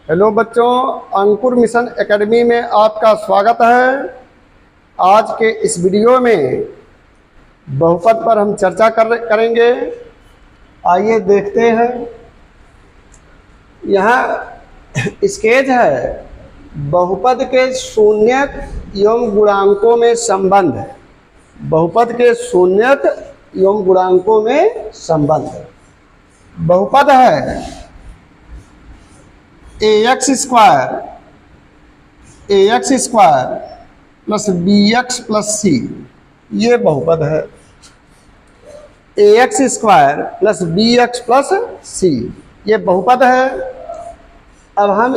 Hello बच्चों, अंकुर mission academy में आपका स्वागत है। आज के इस वीडियो में बहुपद पर हम चर्चा करेंगे। आइए देखते हैं। यहाँ स्केच है बहुपद के शून्यक एवं गुणांकों में संबंध। बहुपद के शून्यक एवं गुणांकों में संबंध। बहुपद है ax square plus bx plus c, ये बहुपद है। ax square plus bx plus c, ये बहुपद है। अब हम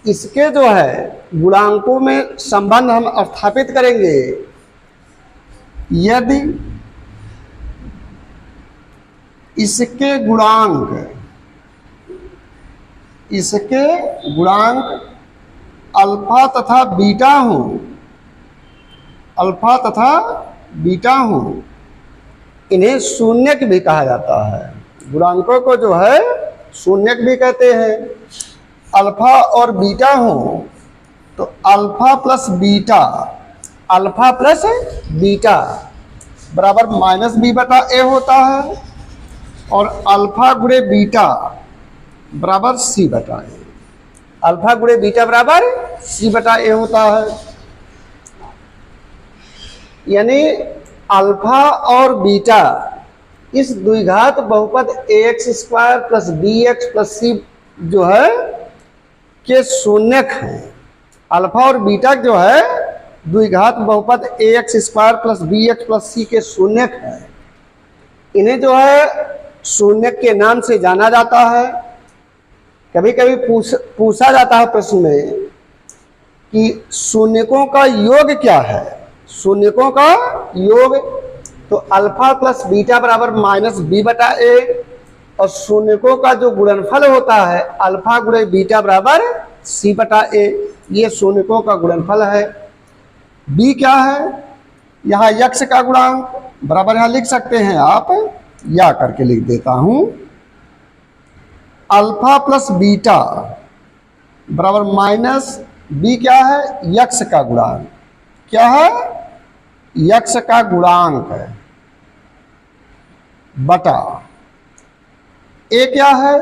इसके जो है गुणांकों में संबंध हम स्थापित करेंगे। यदि इसके गुणांक अल्फा तथा बीटा हो, इन्हें शून्यक भी कहा जाता है। गुणांकों को जो है शून्यक भी कहते हैं। अल्फा और बीटा हो तो अल्फा प्लस बीटा बराबर माइनस बी बटा ए होता है, और अल्फा गुणे बीटा बराबर सी बटा ए। अल्फा गुणे बीटा बराबर सी बटा ए होता है। यानी अल्फा और बीटा इस द्विघात बहुपद ax square plus bx plus C जो है के शून्यक हैं। अल्फा और बीटा जो है द्विघात बहुपद ax square plus bx plus C के शून्यक हैं। इन्हें जो है शून्यक के नाम से जाना जाता है। कभी कभी पूछा जाता है प्रश्न में कि शून्यकों का योग क्या है। शून्यकों का योग तो अल्फा प्लस बीटा बराबर माइनस बी बटा ए, और शून्यकों का जो गुणनफल होता है अल्फा गुणे बीटा बराबर सी बटा ए, ये शून्यकों का गुणनफल है। बी क्या है? यहाँ यक्ष का गुणांक बराबर यहाँ लिख सकते हैं आप, या करके लिख देता हूं। अल्फा प्लस बीटा बराबर माइनस बी क्या है? यक्ष का गुणांक। क्या है? यक्ष का गुणांक है, बटा ए क्या है?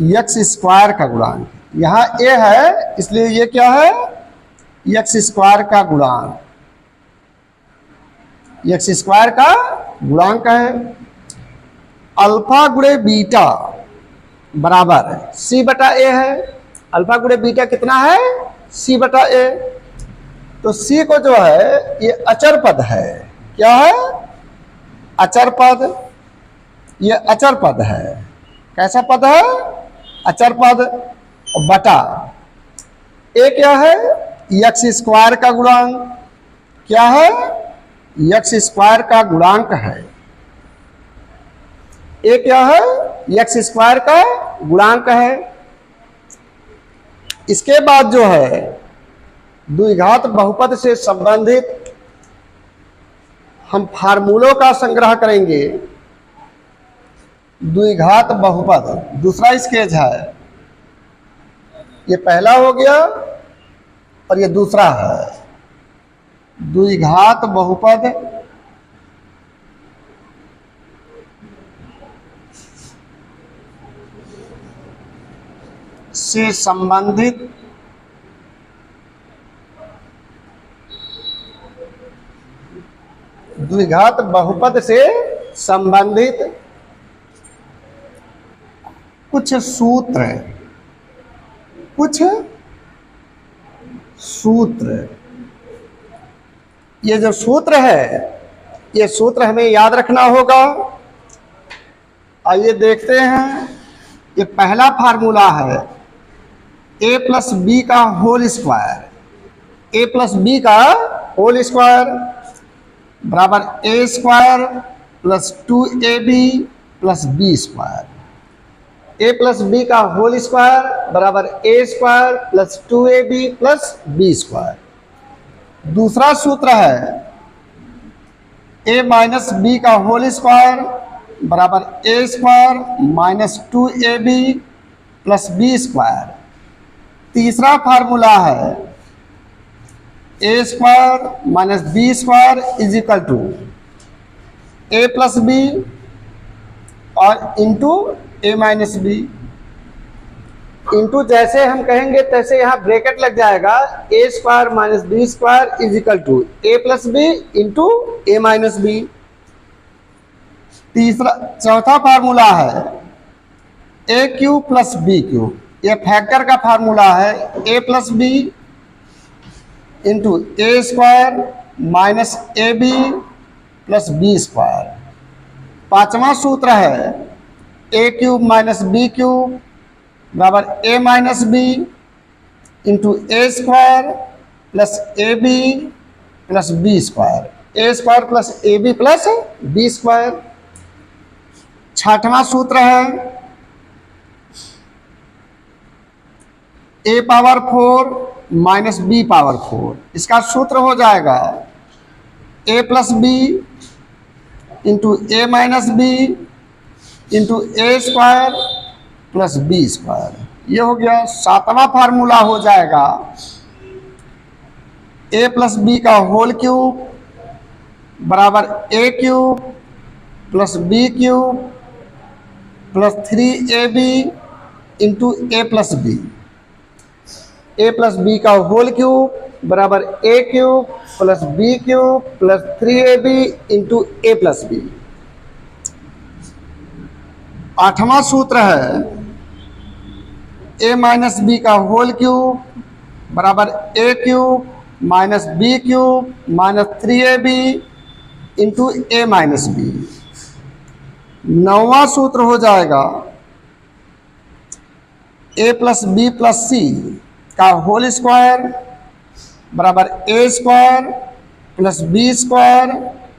यक्ष स्क्वायर का गुणांक। यहाँ ए है इसलिए ये क्या है? यक्ष स्क्वायर का गुणांक। यक्ष स्क्वायर का गुणांक है। अल्फा गुणे बीटा बराबर सी बटा ए है। अल्फा गुणे बीटा कितना है? सी बटा ए। तो सी को जो है ये अचर पद है। क्या है? अचर पद। ये अचर पद है। कैसा पद है? अचर पद। बटा ए क्या है? यक्ष स्क्वायर का गुणांक। क्या है? यक्ष स्क्वायर का गुणांक है। ए क्या है? यक्ष स्क्वायर का गुणांक है। इसके बाद जो है द्विघात बहुपद से संबंधित हम फार्मूलों का संग्रह करेंगे। द्विघात बहुपद दूसरा स्केच है। ये पहला हो गया और ये दूसरा है। द्विघात बहुपद से संबंधित द्विघात बहुपद से संबंधित कुछ सूत्र। ये जो सूत्र है ये सूत्र हमें याद रखना होगा। आइए देखते हैं। ये पहला फार्मूला है a प्लस बी का whole square. a plus B का होल स्क्वायर बराबर a square plus 2ab plus b square. a plus B का होल स्क्वायर बराबर a square plus 2ab plus b square. दूसरा सूत्र है a माइनस बी का whole square बराबर a square minus 2ab plus B square. तीसरा formula है A square minus B square is equal to A plus B और into A minus B. Into जैसे हम कहेंगे तैसे यहाँ ब्रैकेट लग जाएगा, A square minus B square is equal to A plus B into A minus B. चौथा formula है A cube plus B cube, ये फैक्टर का फार्मूला है A plus B into A square minus A B plus B square. पांचवा सूत्र है A cube minus B cube बराबर A minus B into A square plus A B plus B square, A square plus A B plus B square. छठवां सूत्र है A power 4 minus B power 4, इसका सूत्र हो जाएगा A plus B into A minus B into A square plus B square. ये हो गया। सातवां फार्मूला हो जाएगा ए प्लस बी का होल क्यूब बराबर A cube plus B cube plus 3ab into A plus B. A plus B का whole cube बराबर A cube plus B cube plus 3ab into A plus B. आठवां सूत्र है A minus B का whole cube बराबर A cube minus B cube minus 3ab into A minus B. नौवां सूत्र हो जाएगा A plus B plus C का होल स्क्वायर बराबर A square plus B square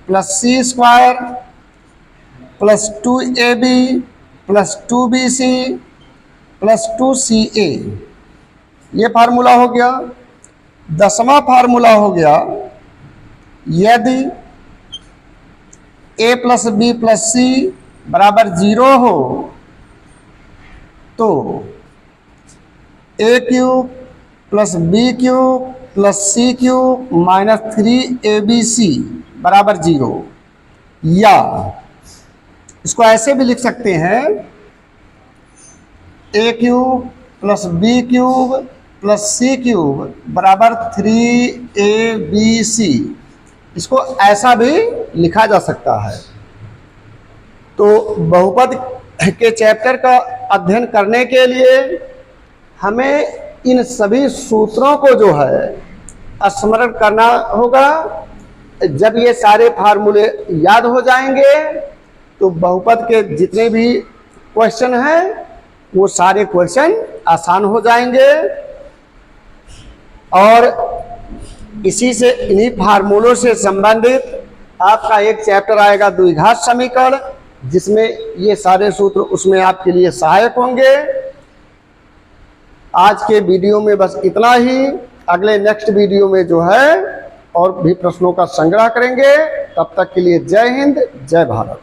plus C square plus 2ab plus 2bc plus 2ca। ये formula हो गया। 10वां formula हो गया यदि a plus B plus C बराबर 0 हो तो A cube plus B cube plus C cube minus 3abc बराबर 0, या इसको ऐसे भी लिख सकते हैं A cube plus B cube plus C cube बराबर 3abc। इसको ऐसा भी लिखा जा सकता है। तो बहुपद के चैप्टर का अध्ययन करने के लिए हमें इन सभी सूत्रों को जो है स्मरण करना होगा। जब ये सारे फार्मूले याद हो जाएंगे तो बहुपद के जितने भी क्वेश्चन हैं वो सारे क्वेश्चन आसान हो जाएंगे। और इसी से इन्हीं फार्मूलों से संबंधित आपका एक चैप्टर आएगा द्विघात समीकरण, जिसमें ये सारे सूत्र उसमें आपके लिए सहायक होंगे। आज के वीडियो में बस इतना ही। अगले नेक्स्ट वीडियो में जो है और भी प्रश्नों का संग्रह करेंगे। तब तक के लिए जय हिंद, जय भारत।